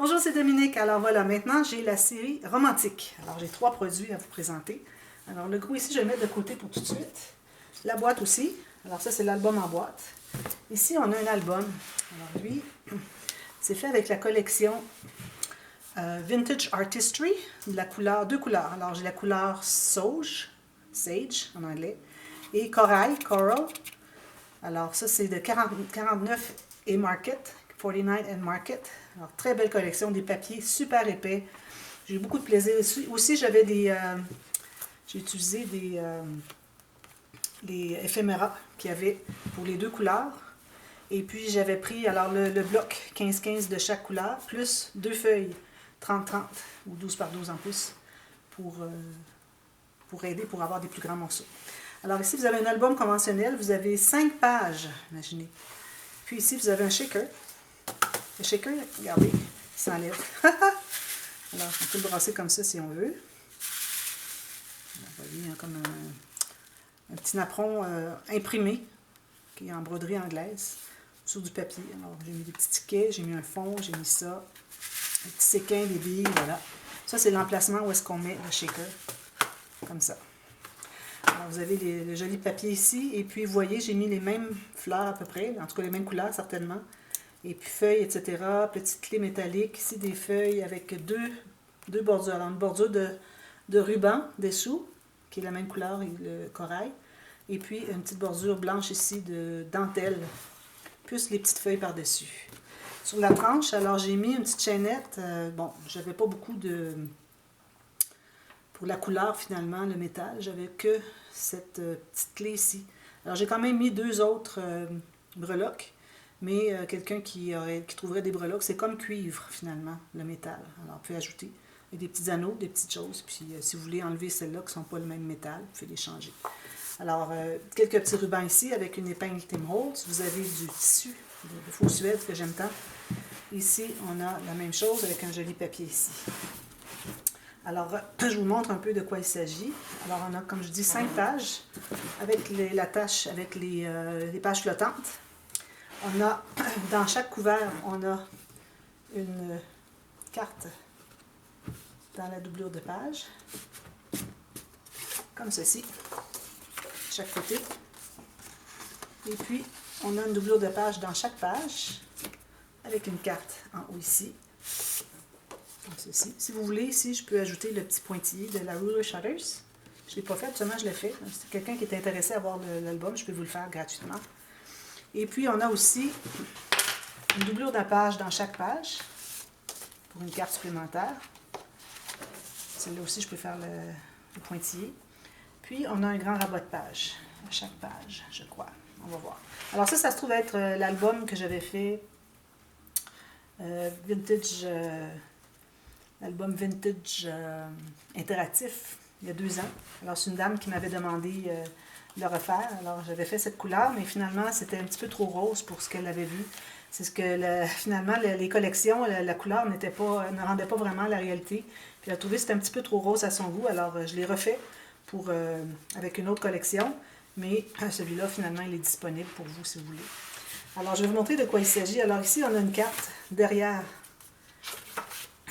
Bonjour, c'est Dominique. Alors voilà, maintenant j'ai la série romantique. Alors j'ai 3 produits à vous présenter. Alors le gros ici, je vais le mettre de côté pour tout de suite. La boîte aussi. Alors ça, c'est l'album en boîte. Ici, on a un album. Alors lui, c'est fait avec la collection Vintage Artistry, de la couleur, 2 couleurs. Alors j'ai la couleur Sage en anglais, et Coral. Alors ça, c'est de 49 et Market. 49 and Market. Alors, très belle collection, des papiers super épais. J'ai eu beaucoup de plaisir. Aussi, j'avais j'ai utilisé des éphéméras qu'il y avait pour les 2 couleurs. Et puis, j'avais pris alors le bloc 15-15 de chaque couleur, plus 2 feuilles 30-30 ou 12 par 12 en pouces pour aider, pour avoir des plus grands morceaux. Alors ici, vous avez un album conventionnel. Vous avez 5 pages, imaginez. Puis ici, vous avez un shaker. Le shaker, regardez, il s'enlève. Alors, on peut le brasser comme ça si on veut. Vous voyez, comme un petit napperon imprimé, qui est en broderie anglaise, sur du papier. Alors, j'ai mis des petits tickets, j'ai mis un fond, j'ai mis ça, un petit séquin, des billes, voilà. Ça, c'est l'emplacement où est-ce qu'on met le shaker, comme ça. Alors, vous avez le joli papier ici, et puis, vous voyez, j'ai mis les mêmes fleurs à peu près, en tout cas les mêmes couleurs, certainement. Et puis feuilles, etc. Petite clé métallique. Ici, des feuilles avec deux bordures. Alors, une bordure de ruban dessous, qui est la même couleur, le corail. Et puis, une petite bordure blanche ici de dentelle, plus les petites feuilles par-dessus. Sur la tranche, alors j'ai mis une petite chaînette. Bon, j'avais pas beaucoup de... Pour la couleur, finalement, le métal, j'avais que cette petite clé ici. Alors, j'ai quand même mis 2 autres breloques. Mais quelqu'un qui trouverait des breloques, c'est comme cuivre finalement, le métal. Alors, vous pouvez ajouter des petits anneaux, des petites choses. Puis, si vous voulez enlever celles-là qui ne sont pas le même métal, vous pouvez les changer. Alors, quelques petits rubans ici avec une épingle Tim Holtz. Vous avez du tissu de faux suède que j'aime tant. Ici, on a la même chose avec un joli papier ici. Alors, je vous montre un peu de quoi il s'agit. Alors, on a, comme je dis, 5 pages avec la tâche, avec les pages flottantes. On a, dans chaque couvert, on a une carte dans la doublure de page, comme ceci, de chaque côté. Et puis, on a une doublure de page dans chaque page, avec une carte en haut ici, comme ceci. Si vous voulez, ici, je peux ajouter le petit pointillé de la Ruler Shutters. Je ne l'ai pas fait, absolument, je l'ai fait. Si quelqu'un qui est intéressé à voir l'album, je peux vous le faire gratuitement. Et puis, on a aussi une doublure de page dans chaque page pour une carte supplémentaire. Celle-là aussi, je peux faire le pointillé. Puis, on a un grand rabat de page à chaque page, je crois. On va voir. Alors ça se trouve être l'album que j'avais fait, l'album Vintage interactif, il y a 2 ans. Alors, c'est une dame qui m'avait demandé de le refaire. Alors, j'avais fait cette couleur, mais finalement, c'était un petit peu trop rose pour ce qu'elle avait vu. C'est ce que, finalement, les collections, la couleur ne rendait pas vraiment la réalité. Puis, elle a trouvé que c'était un petit peu trop rose à son goût. Alors, je l'ai refait avec une autre collection. Mais celui-là, finalement, il est disponible pour vous, si vous voulez. Alors, je vais vous montrer de quoi il s'agit. Alors, ici, on a une carte derrière.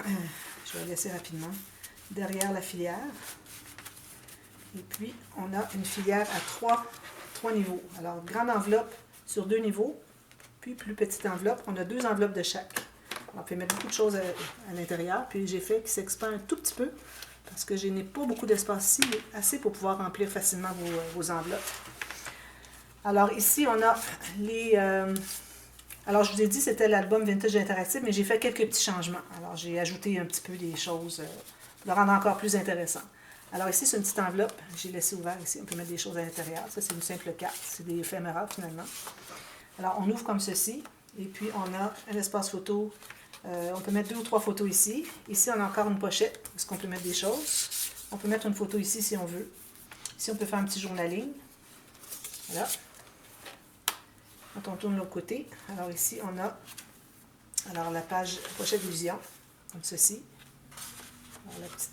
Je vais laisser rapidement. Derrière la filière. Et puis, on a une filière à 3 niveaux. Alors, grande enveloppe sur 2 niveaux, puis plus petite enveloppe. On a 2 enveloppes de chaque. Alors, on peut mettre beaucoup de choses à l'intérieur. Puis, j'ai fait qu'il s'expand un tout petit peu, parce que je n'ai pas beaucoup d'espace ici, mais assez pour pouvoir remplir facilement vos enveloppes. Alors, ici, on a les... alors, je vous ai dit, c'était l'album Vintage Interactif, mais j'ai fait quelques petits changements. Alors, j'ai ajouté un petit peu des choses pour le rendre encore plus intéressant. Alors ici, c'est une petite enveloppe. J'ai laissé ouvert ici. On peut mettre des choses à l'intérieur. Ça, c'est une simple carte. C'est des éphémères, finalement. Alors, on ouvre comme ceci. Et puis, on a un espace photo. On peut mettre 2 ou 3 photos ici. Ici, on a encore une pochette. Est-ce qu'on peut mettre des choses? On peut mettre une photo ici, si on veut. Ici, on peut faire un petit journaling. Voilà. Quand on tourne de l'autre côté. Alors ici, on a la pochette d'illusion. Comme ceci.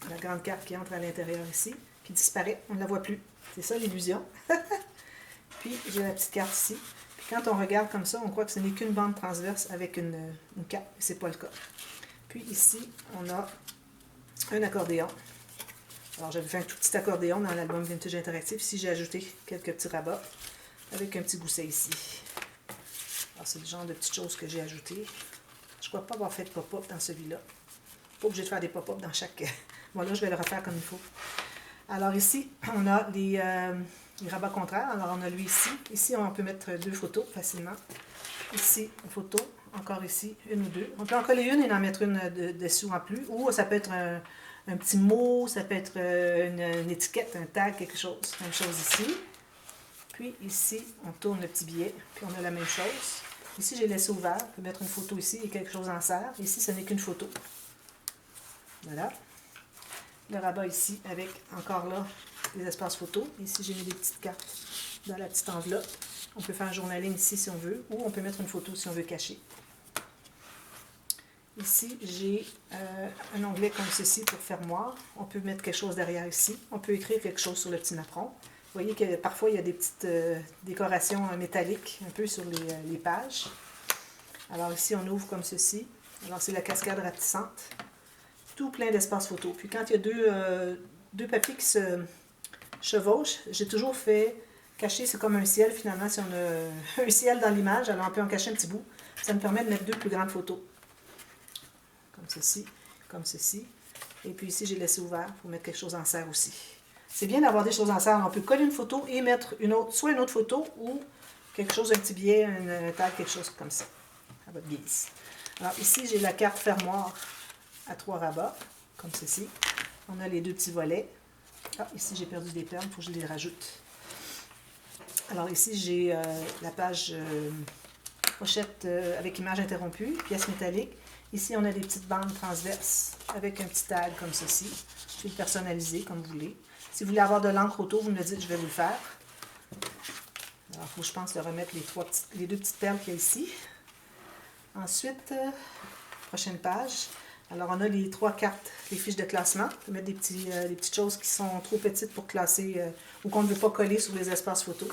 La grande carte qui entre à l'intérieur ici, qui disparaît, on ne la voit plus. C'est ça l'illusion. Puis j'ai la petite carte ici. Puis quand on regarde comme ça, on croit que ce n'est qu'une bande transverse avec une carte, mais ce n'est pas le cas. Puis ici, on a un accordéon. Alors, j'avais fait un tout petit accordéon dans l'album Vintage Interactif. Ici, j'ai ajouté quelques petits rabats avec un petit gousset ici. Alors, c'est le genre de petites choses que j'ai ajoutées. Je ne crois pas avoir fait de pop-up dans celui-là. Pas obligé de faire des pop-up dans chaque... Bon, là, je vais le refaire comme il faut. Alors ici, on a les rabats contraires. Alors, on a lui ici. Ici, on peut mettre 2 photos facilement. Ici, une photo. Encore ici, une ou 2. On peut en coller une et en mettre une dessous en plus. Ou ça peut être un petit mot, ça peut être une étiquette, un tag, quelque chose. Même chose ici. Puis ici, on tourne le petit billet, puis on a la même chose. Ici, j'ai laissé ouvert. On peut mettre une photo ici et quelque chose en serre. Ici, ce n'est qu'une photo. Voilà. Le rabat ici avec, encore là, des espaces photos. Ici, j'ai mis des petites cartes dans la petite enveloppe. On peut faire un journaling ici si on veut, ou on peut mettre une photo si on veut cacher. Ici, j'ai un onglet comme ceci pour fermoir. On peut mettre quelque chose derrière ici. On peut écrire quelque chose sur le petit napperon. Vous voyez que parfois, il y a des petites décorations métalliques un peu sur les pages. Alors ici, on ouvre comme ceci. Alors, c'est la cascade rapetissante. Tout plein d'espace photo. Puis quand il y a deux papiers qui se chevauchent, j'ai toujours fait cacher, c'est comme un ciel finalement. Si on a un ciel dans l'image, alors on peut en cacher un petit bout. Ça me permet de mettre 2 plus grandes photos. Comme ceci, comme ceci. Et puis ici, j'ai laissé ouvert pour mettre quelque chose en serre aussi. C'est bien d'avoir des choses en serre. On peut coller une photo et mettre une autre, soit une autre photo ou quelque chose, un petit billet, un tag, quelque chose comme ça, à votre guise. Alors ici, j'ai la carte fermoir à 3 rabats, comme ceci. On a les 2 petits volets. Ah, ici, j'ai perdu des perles, il faut que je les rajoute. Alors ici, j'ai la page pochette avec image interrompue, pièce métallique. Ici, on a des petites bandes transverses avec un petit tag comme ceci. Je vais le personnaliser comme vous voulez. Si vous voulez avoir de l'encre autour, vous me le dites, je vais vous le faire. Alors, il faut, je pense, de remettre les 2 petites perles qu'il y a ici. Ensuite, prochaine page. Alors, on a les 3 cartes, les fiches de classement. On peut mettre des petites choses qui sont trop petites pour classer ou qu'on ne veut pas coller sur les espaces photos.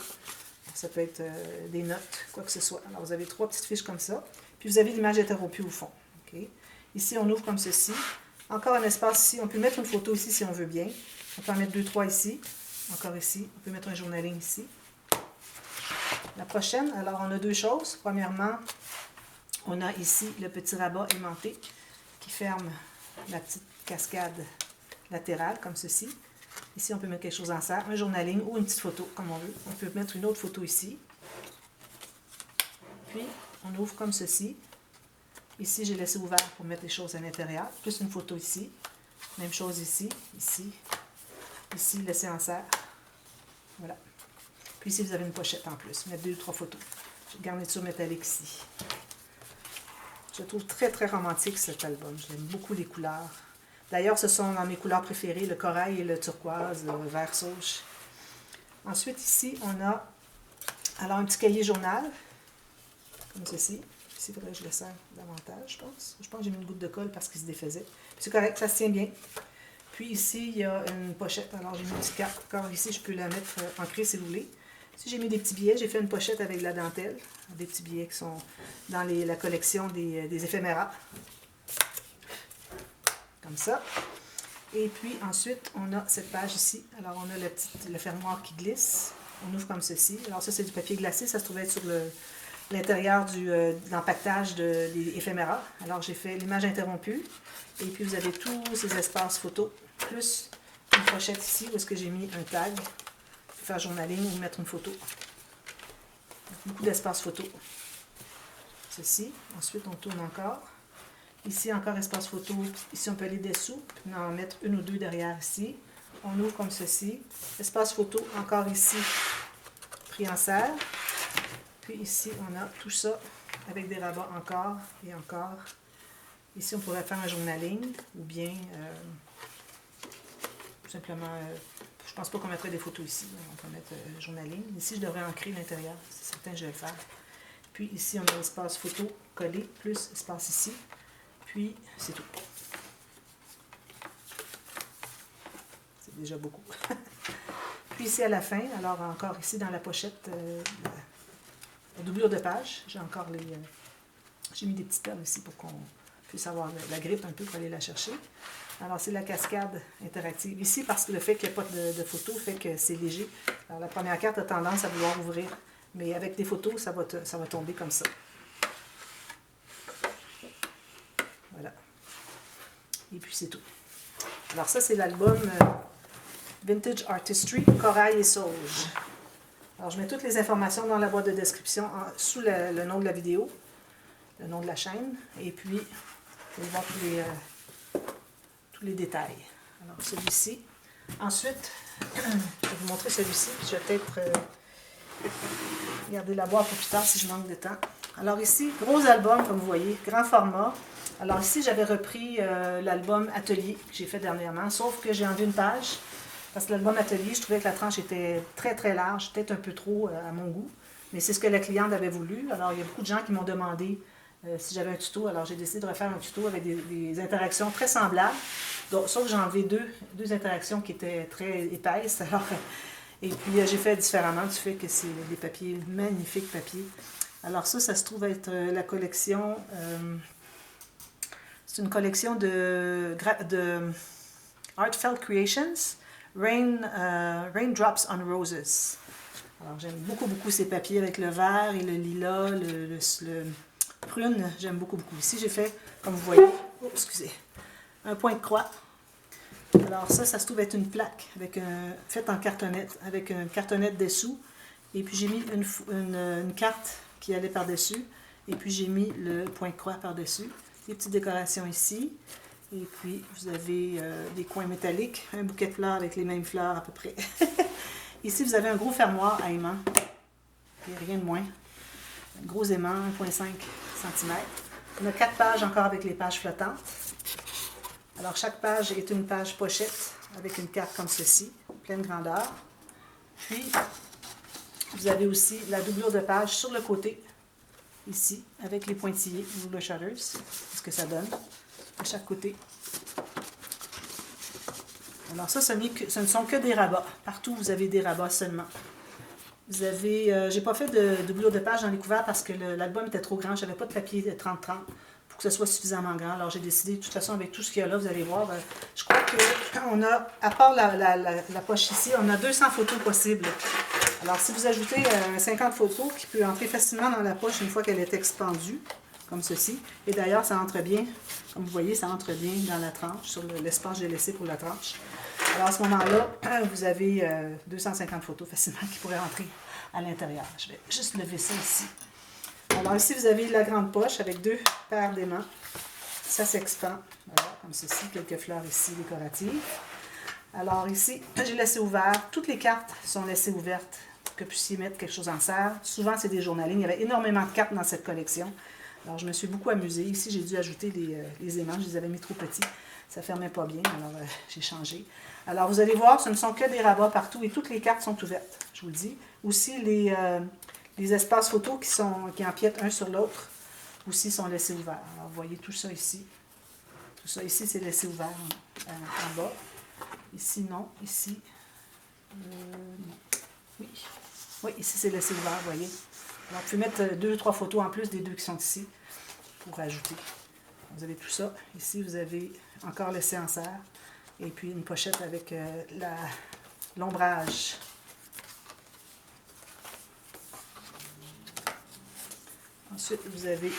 Ça peut être des notes, quoi que ce soit. Alors, vous avez 3 petites fiches comme ça. Puis, vous avez l'image interrompue au fond. Okay. Ici, on ouvre comme ceci. Encore un espace ici. On peut mettre une photo ici si on veut bien. On peut en mettre 2, 3 ici. Encore ici. On peut mettre un journaling ici. La prochaine, alors on a 2 choses. Premièrement, on a ici le petit rabat aimanté qui ferme la petite cascade latérale, comme ceci. Ici, on peut mettre quelque chose en serre, un journaling ou une petite photo, comme on veut. On peut mettre une autre photo ici. Puis, on ouvre comme ceci. Ici, j'ai laissé ouvert pour mettre les choses à l'intérieur. Plus une photo ici. Même chose ici, ici. Ici, laissé en serre. Voilà. Puis ici, vous avez une pochette en plus. Mettre 2 ou 3 photos. Garniture métallique ici. Je trouve très, très romantique cet album. J'aime beaucoup les couleurs. D'ailleurs, ce sont dans mes couleurs préférées, le corail et le turquoise, le vert sauge. Ensuite, ici, on a alors un petit cahier journal, comme ceci. Ici, il faudrait que je le serre davantage, je pense. Je pense que j'ai mis une goutte de colle parce qu'il se défaisait. C'est correct, ça se tient bien. Puis ici, il y a une pochette. Alors, j'ai mis une petite carte. Encore ici, je peux la mettre ancrée si vous voulez. Ici, j'ai mis des petits billets. J'ai fait une pochette avec de la dentelle. Des petits billets qui sont dans la collection des éphéméras. Comme ça. Et puis, ensuite, on a cette page ici. Alors, on a le fermoir qui glisse. On ouvre comme ceci. Alors, ça, c'est du papier glacé. Ça se trouvait sur l'intérieur de l'empaquetage des éphéméras. Alors, j'ai fait l'image interrompue. Et puis, vous avez tous ces espaces photos, plus une pochette ici où est-ce que j'ai mis un tag. Faire journaling ou mettre une photo. Beaucoup d'espace photo. Ceci. Ensuite, on tourne encore. Ici, encore espace photo. Ici, on peut aller dessous. Puis en mettre 1 ou 2 derrière ici. On ouvre comme ceci. Espace photo, encore ici, pris en serre. Puis ici, on a tout ça avec des rabats encore et encore. Ici, on pourrait faire un journaling ou bien tout simplement, je pense pas qu'on mettrait des photos ici. On peut mettre journaling. Ici, je devrais ancrer l'intérieur. C'est certain que je vais le faire. Puis ici, on a l'espace photo collé, plus espace ici. Puis, c'est tout. C'est déjà beaucoup. Puis ici, à la fin, alors encore ici dans la pochette, la doublure de page, j'ai encore j'ai mis des petites perles ici pour qu'on puisse avoir la grippe un peu pour aller la chercher. Alors, c'est la cascade interactive. Ici, parce que le fait qu'il n'y a pas de photos fait que c'est léger. Alors, la première carte a tendance à vouloir ouvrir, mais avec des photos, ça va tomber comme ça. Voilà. Et puis, c'est tout. Alors, ça, c'est l'album Vintage Artistry, Corail et Sauge. Alors, je mets toutes les informations dans la boîte de description sous le nom de la vidéo, le nom de la chaîne, et puis, vous allez voir tous les détails. Alors, celui-ci. Ensuite, je vais vous montrer celui-ci, puis je vais peut-être garder la boîte pour plus tard si je manque de temps. Alors ici, gros album, comme vous voyez, grand format. Alors ici, j'avais repris l'album Atelier que j'ai fait dernièrement, sauf que j'ai enlevé une page. Parce que l'album Atelier, je trouvais que la tranche était très très large, peut-être un peu trop à mon goût. Mais c'est ce que la cliente avait voulu. Alors il y a beaucoup de gens qui m'ont demandé si j'avais un tuto. Alors j'ai décidé de refaire un tuto avec des interactions très semblables. Donc, sauf que j'ai enlevé deux interactions qui étaient très épaisses. Alors, et puis j'ai fait différemment du fait que c'est des papiers, magnifiques papiers. Alors ça se trouve être la collection... c'est une collection de Heartfelt Creations. Raindrops on Roses. Alors, j'aime beaucoup, beaucoup ces papiers avec le vert et le lilas, le prune. J'aime beaucoup, beaucoup. Ici, j'ai fait, comme vous voyez, excusez, un point de croix. Alors, ça se trouve être une plaque faite en cartonnette, avec une cartonnette dessous. Et puis, j'ai mis une carte qui allait par-dessus. Et puis, j'ai mis le point de croix par-dessus. Des petites décorations ici. Et puis, vous avez des coins métalliques, un bouquet de fleurs avec les mêmes fleurs à peu près. Ici, vous avez un gros fermoir à aimant, et rien de moins. Un gros aimant, 1,5 cm. On a 4 pages encore avec les pages flottantes. Alors, chaque page est une page pochette avec une carte comme ceci, pleine grandeur. Puis, vous avez aussi la doublure de page sur le côté, ici, avec les pointillés, ruler shutters, c'est ce que ça donne. À chaque côté. Alors ça, ce ne sont que des rabats. Partout, vous avez des rabats seulement. Vous avez... j'ai pas fait de doublure de page dans les couverts parce que l'album était trop grand. Je n'avais pas de papier de 30-30 pour que ce soit suffisamment grand. Alors j'ai décidé, de toute façon, avec tout ce qu'il y a là, vous allez voir, je crois qu'on a, à part la poche ici, on a 200 photos possibles. Alors si vous ajoutez 50 photos qui peut entrer facilement dans la poche une fois qu'elle est expandue, comme ceci. Et d'ailleurs, ça entre bien, comme vous voyez, ça entre bien dans la tranche, sur l'espace que j'ai laissé pour la tranche. Alors à ce moment-là, vous avez 250 photos facilement qui pourraient rentrer à l'intérieur. Je vais juste lever ça ici. Alors ici, vous avez la grande poche avec 2 paires d'aimants. Ça s'expand, voilà, comme ceci, quelques fleurs ici décoratives. Alors ici, j'ai laissé ouvert. Toutes les cartes sont laissées ouvertes pour que vous puissiez mettre quelque chose en serre. Souvent, c'est des journalings. Il y avait énormément de cartes dans cette collection. Alors, je me suis beaucoup amusée. Ici, j'ai dû ajouter les aimants. Je les avais mis trop petits. Ça ne fermait pas bien. Alors, j'ai changé. Alors, vous allez voir, ce ne sont que des rabats partout et toutes les cartes sont ouvertes, je vous le dis. Aussi, les espaces photos qui empiètent un sur l'autre aussi sont laissés ouverts. Alors, vous voyez tout ça ici. Tout ça ici, c'est laissé ouvert en bas. Ici, non. Ici, non. Oui. Oui, ici, c'est laissé ouvert, vous voyez. Alors, vous pouvez mettre 2-3 photos en plus des 2 qui sont ici pour rajouter. Vous avez tout ça. Ici, vous avez encore laissé en serre. Et puis, une pochette avec l'ombrage. Ensuite, vous avez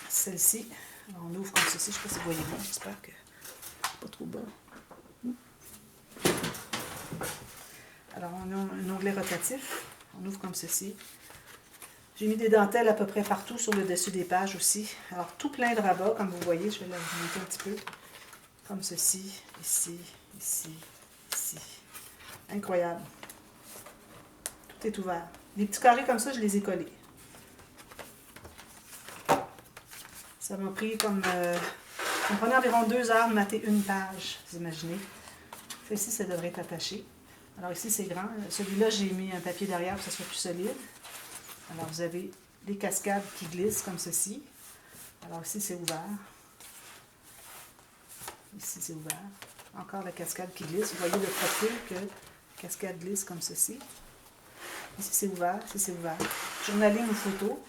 celle-ci. On ouvre comme ceci. Je ne sais pas si vous voyez bien. J'espère que pas trop bas. Alors, on a un onglet rotatif. On ouvre comme ceci. J'ai mis des dentelles à peu près partout sur le dessus des pages aussi. Alors, tout plein de rabats, comme vous voyez. Je vais la monter un petit peu. Comme ceci, ici, ici, ici. Incroyable. Tout est ouvert. Les petits carrés comme ça, je les ai collés. Ça m'a pris comme... ça me prenait environ 2 heures de mater une page, vous imaginez. Ici, ça devrait être attaché. Alors ici, c'est grand. Celui-là, j'ai mis un papier derrière pour que ça soit plus solide. Alors, vous avez des cascades qui glissent comme ceci. Alors ici, c'est ouvert. Ici, c'est ouvert. Encore la cascade qui glisse. Vous voyez le profil que la cascade glisse comme ceci. Ici, c'est ouvert. Ici, c'est ouvert. Journaling ou photo.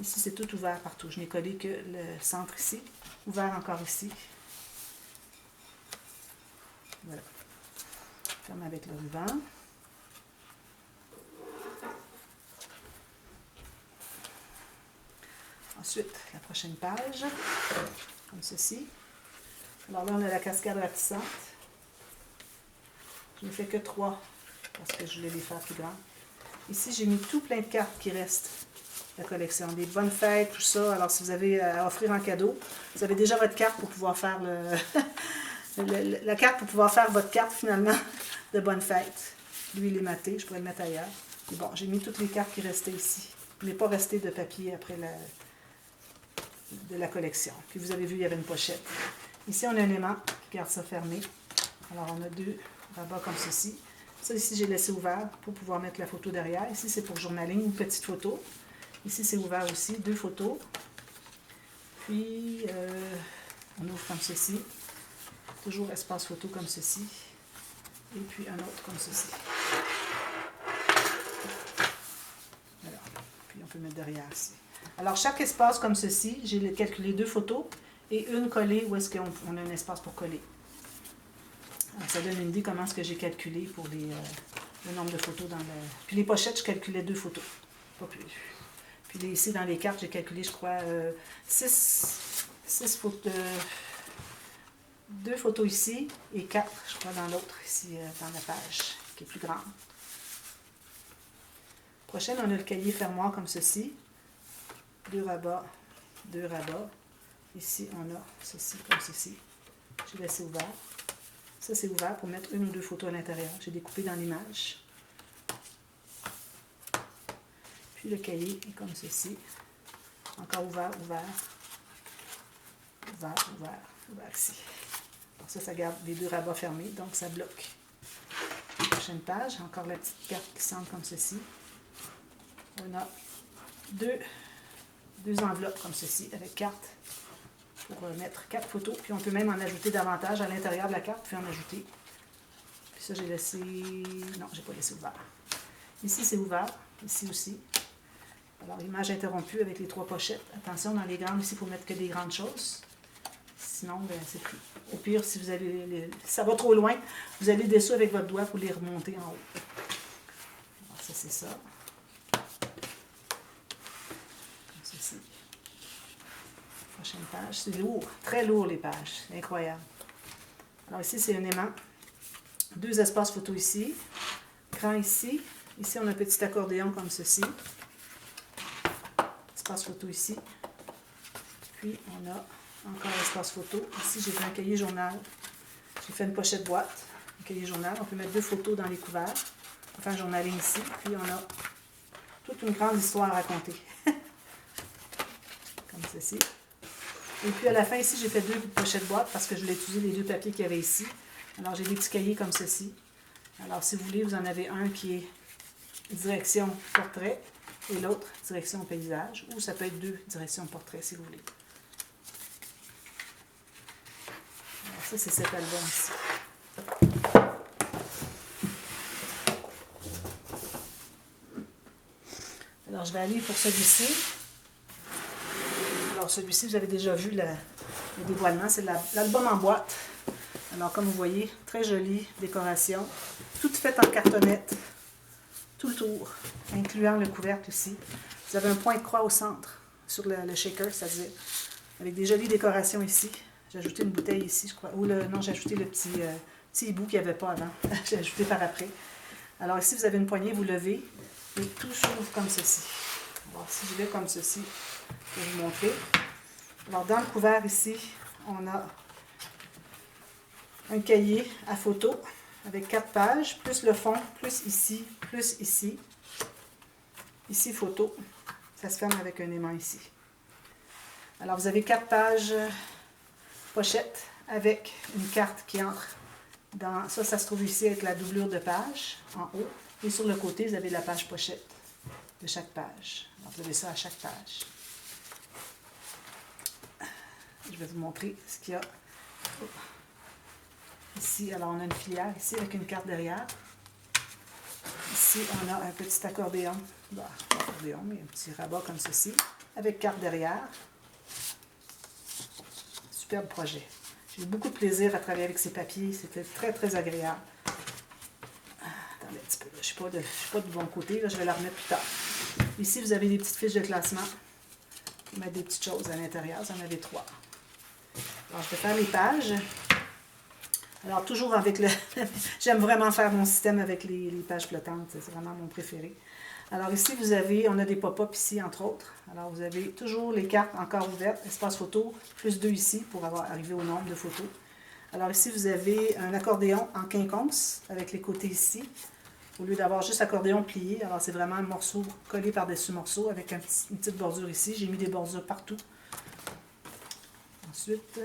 Ici, c'est tout ouvert partout. Je n'ai collé que le centre ici. ouvert encore ici. Voilà. Comme avec le ruban. Ensuite, la prochaine page, comme ceci. Alors là, on a la cascade ratissante. Je ne fais que 3 parce que je voulais les faire plus grandes. Ici, j'ai mis tout plein de cartes qui restent de la collection. Des bonnes fêtes, tout ça. Alors, si vous avez à offrir en cadeau, vous avez déjà votre carte pour pouvoir faire la carte pour pouvoir faire votre carte, finalement, de bonne fête. Lui, il est maté. Je pourrais le mettre ailleurs. Et bon, j'ai mis toutes les cartes qui restaient ici. Il n'est pas resté de papier après de la collection. Puis, vous avez vu, il y avait une pochette. Ici, on a un aimant qui garde ça fermé. Alors, on a 2 rabats comme ceci. Ça, ici, j'ai laissé ouvert pour pouvoir mettre la photo derrière. Ici, c'est pour journaling, une petite photo. Ici, c'est ouvert aussi, 2 photos. Puis, on ouvre comme ceci. Toujours espace photo comme ceci. Et puis, un autre comme ceci. Voilà. Puis, on peut mettre derrière ici. Alors, chaque espace comme ceci, j'ai calculé 2 photos et une collée où est-ce qu'on a un espace pour coller. Alors, ça donne une idée comment est-ce que j'ai calculé pour le nombre de photos dans le... Puis les pochettes, je calculais 2 photos, pas plus. Puis ici, dans les cartes, j'ai calculé, je crois, 6 photos... 2 photos ici et 4, je crois, dans l'autre, ici, dans la page, qui est plus grande. Prochaine, on a le cahier fermoir comme ceci. 2 rabats, 2 rabats. Ici, on a ceci comme ceci. J'ai laissé ouvert. Ça, c'est ouvert pour mettre 1 ou 2 photos à l'intérieur. J'ai découpé dans l'image. Puis le cahier est comme ceci. Encore ouvert, ouvert. Ouvert, ouvert, ouvert ici. Alors ça garde les 2 rabats fermés, donc ça bloque. Prochaine page, encore la petite carte qui semble comme ceci. On a 2 enveloppes comme ceci, avec carte. Pour mettre 4 photos, puis on peut même en ajouter davantage à l'intérieur de la carte, puis en ajouter. Puis ça, j'ai laissé... Non, j'ai pas laissé ouvert. Ici, c'est ouvert. Ici aussi. Alors, image interrompue avec les 3 pochettes. Attention, dans les grandes, ici, il faut mettre que des grandes choses. Sinon, ben, c'est pris. Au pire, si vous avez ça va trop loin, vous allez dessous avec votre doigt pour les remonter en haut. Alors, ça, c'est ça. Comme ceci. Prochaine page. C'est lourd, très lourd les pages. C'est incroyable. Alors ici, c'est un aimant. 2 espaces photo ici. Grand ici. Ici, on a un petit accordéon comme ceci. Espace photo ici. Puis, on a encore l'espace photo. Ici, j'ai fait un cahier journal. J'ai fait une pochette boîte. Un cahier journal. On peut mettre 2 photos dans les couverts. On fait un journaling ici. Puis, on a toute une grande histoire à raconter. Comme ceci. Et puis à la fin, ici, j'ai fait 2 pochettes boîtes parce que je voulais utiliser les 2 papiers qu'il y avait ici. Alors, j'ai des petits cahiers comme ceci. Alors, si vous voulez, vous en avez un qui est direction portrait et l'autre direction paysage. Ou ça peut être 2 directions portrait, si vous voulez. Alors, ça, c'est cet album ici. Alors, je vais aller pour celui-ci. Alors, celui-ci, vous avez déjà vu le dévoilement. C'est l'album en boîte. Alors, comme vous voyez, très jolie décoration. Tout fait en cartonnette. Tout le tour, incluant le couvercle ici. Vous avez un point de croix au centre, sur le shaker, c'est-à-dire, avec des jolies décorations ici. J'ai ajouté une bouteille ici, je crois. Ou non, j'ai ajouté le petit hibou qu'il n'y avait pas avant. J'ai ajouté par après. Alors, ici, vous avez une poignée, vous levez, et tout s'ouvre comme ceci. Alors, si je vais comme ceci, je vais vous montrer. Alors, dans le couvert ici, on a un cahier à photo avec 4 pages, plus le fond, plus ici, ici photo. Ça se ferme avec un aimant ici. Alors, vous avez 4 pages pochette avec une carte qui entre dans... Ça se trouve ici avec la doublure de page en haut. Et sur le côté, vous avez la page pochette de chaque page. Alors, vous avez ça à chaque page. Je vais vous montrer ce qu'il y a. Ici, alors on a une filière ici avec une carte derrière. Ici, on a un petit accordéon. Bah, accordéon, mais un petit rabat comme ceci, avec carte derrière. superbe projet. J'ai eu beaucoup de plaisir à travailler avec ces papiers. C'était très, très agréable. Attendez un petit peu. Je ne suis pas de bon côté. Là, je vais la remettre plus tard. Ici, vous avez des petites fiches de classement. Vous mettez des petites choses à l'intérieur. Vous en avez 3. Alors, je vais faire les pages. Alors, toujours avec le... J'aime vraiment faire mon système avec les pages flottantes. C'est vraiment mon préféré. Alors, ici, on a des pop-up ici, entre autres. Alors, vous avez toujours les cartes encore ouvertes. Espace photo, plus 2 ici pour arriver au nombre de photos. Alors, ici, vous avez un accordéon en quinconce avec les côtés ici. Au lieu d'avoir juste accordéon plié. Alors, c'est vraiment un morceau collé par-dessus morceau avec une petite bordure ici. J'ai mis des bordures partout. Ensuite,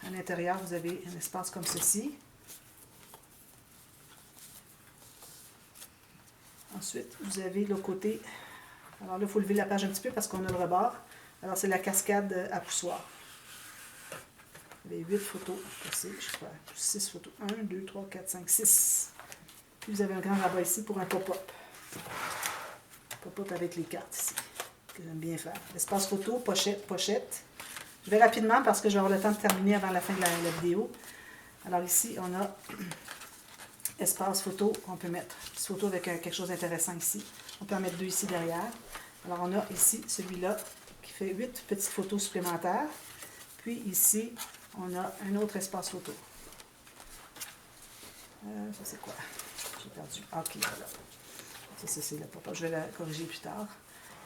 à l'intérieur, vous avez un espace comme ceci. Ensuite, vous avez le côté... Alors là, il faut lever la page un petit peu parce qu'on a le rebord. Alors, c'est la cascade à poussoir. Vous avez 8 photos possibles, je crois. 6 photos. 1, 2, 3, 4, 5, 6. Puis vous avez un grand rabat ici pour un pop-up. Pop-up avec les cartes ici, que j'aime bien faire. Espace photo, pochette, pochette. Je vais rapidement parce que je vais avoir le temps de terminer avant la fin de la vidéo. Alors ici, on a espace photo qu'on peut mettre. Petite photo avec quelque chose d'intéressant ici. On peut en mettre 2 ici derrière. Alors on a ici celui-là qui fait 8 petites photos supplémentaires. Puis ici, on a un autre espace photo. Ça c'est quoi? J'ai perdu. Ok, voilà. Ça c'est le pop-up. Je vais la corriger plus tard.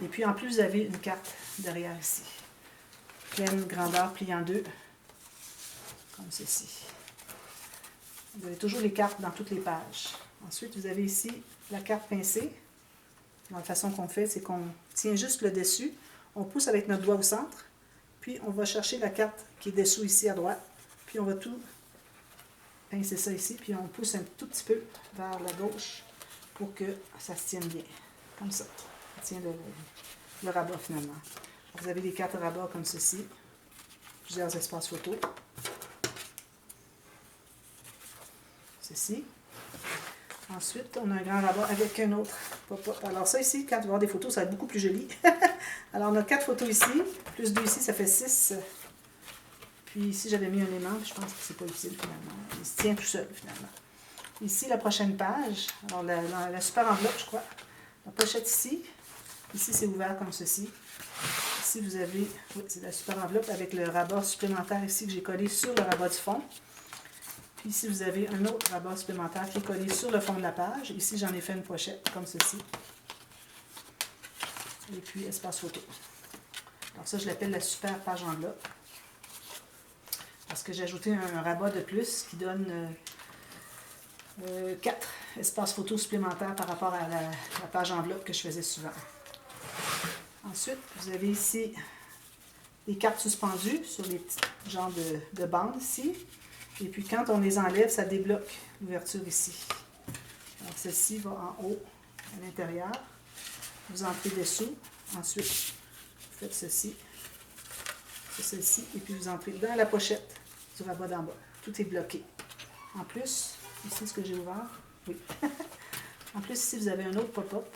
Et puis en plus, vous avez une carte derrière ici. Pleine grandeur, pliée en 2. Comme ceci. Vous avez toujours les cartes dans toutes les pages. Ensuite, vous avez ici la carte pincée. La façon qu'on fait, c'est qu'on tient juste le dessus. On pousse avec notre doigt au centre. Puis, on va chercher la carte qui est dessous ici à droite. Puis, on va tout pincer ça ici. Puis, on pousse un tout petit peu vers la gauche pour que ça se tienne bien. Comme ça. Ça tient le rabat finalement. Vous avez des cartes rabat comme ceci. Plusieurs espaces photo. Ceci. Ensuite, on a un grand rabat avec un autre pop-up. Alors ça ici, quand tu vas avoir des photos, ça va être beaucoup plus joli. Alors on a 4 photos ici, plus 2 ici, ça fait 6. Puis ici, j'avais mis un aimant, je pense que c'est pas utile finalement. Il se tient tout seul finalement. Ici, la prochaine page. Alors la super enveloppe, je crois. La pochette ici. Ici, c'est ouvert comme ceci. Ici, vous avez, oui, c'est la super enveloppe avec le rabat supplémentaire ici que j'ai collé sur le rabat du fond. Puis ici, vous avez un autre rabat supplémentaire qui est collé sur le fond de la page. Ici, j'en ai fait une pochette, comme ceci. Et puis, espace photo. Alors ça, je l'appelle la super page enveloppe. Parce que j'ai ajouté un rabat de plus qui donne 4 espaces photos supplémentaires par rapport à la page enveloppe que je faisais souvent. Ensuite, vous avez ici les cartes suspendues sur les petits genres de bandes ici. Et puis, quand on les enlève, ça débloque l'ouverture ici. Alors, celle-ci va en haut, à l'intérieur. Vous entrez dessous. Ensuite, vous faites ceci. Celle-ci. Et puis, vous entrez dans la pochette du rabat d'en bas. Tout est bloqué. En plus, ici, ce que j'ai ouvert. Oui. En plus, ici, vous avez un autre pop-up.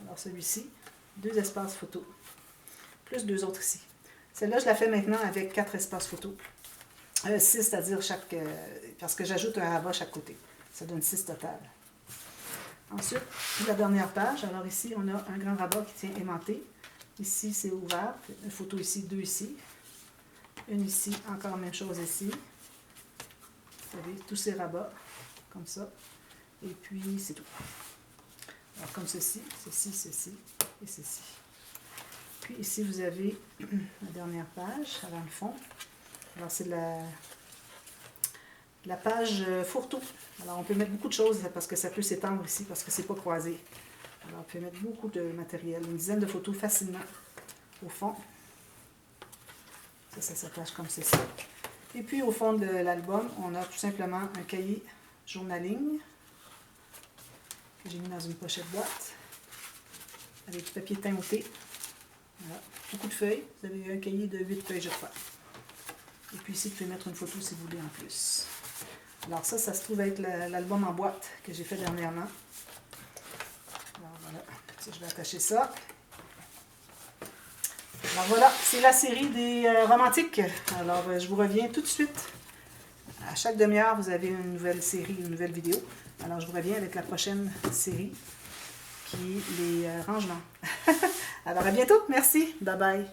Alors, celui-ci. 2 espaces photo. Plus 2 autres ici. Celle-là, je la fais maintenant avec 4 espaces photo. 6, c'est-à-dire chaque... parce que j'ajoute un rabat à chaque côté. Ça donne 6 total. Ensuite, la dernière page. Alors ici, on a un grand rabat qui tient aimanté. Ici, c'est ouvert. Une photo ici, 2 ici. Une ici, encore même chose ici. Vous avez tous ces rabats, comme ça. Et puis, c'est tout. Alors, comme ceci, ceci, ceci et ceci. Puis ici, vous avez la dernière page, avant le fond. Alors, c'est la page fourre-tout. Alors, on peut mettre beaucoup de choses parce que ça peut s'étendre ici, parce que c'est pas croisé. Alors, on peut mettre beaucoup de matériel, une dizaine de photos facilement au fond. Ça s'attache comme ceci. Et puis, au fond de l'album, on a tout simplement un cahier journaling que j'ai mis dans une pochette boîte avec du papier teinté. Voilà. Beaucoup de feuilles. Vous avez un cahier de 8 feuilles, je crois. Et puis ici, vous pouvez mettre une photo si vous voulez en plus. Alors ça se trouve être l'album en boîte que j'ai fait dernièrement. Alors voilà, je vais attacher ça. Alors voilà, c'est la série des romantiques. Alors je vous reviens tout de suite. À chaque demi-heure, vous avez une nouvelle série, une nouvelle vidéo. Alors je vous reviens avec la prochaine série qui est les rangements. Alors à bientôt, merci, bye bye.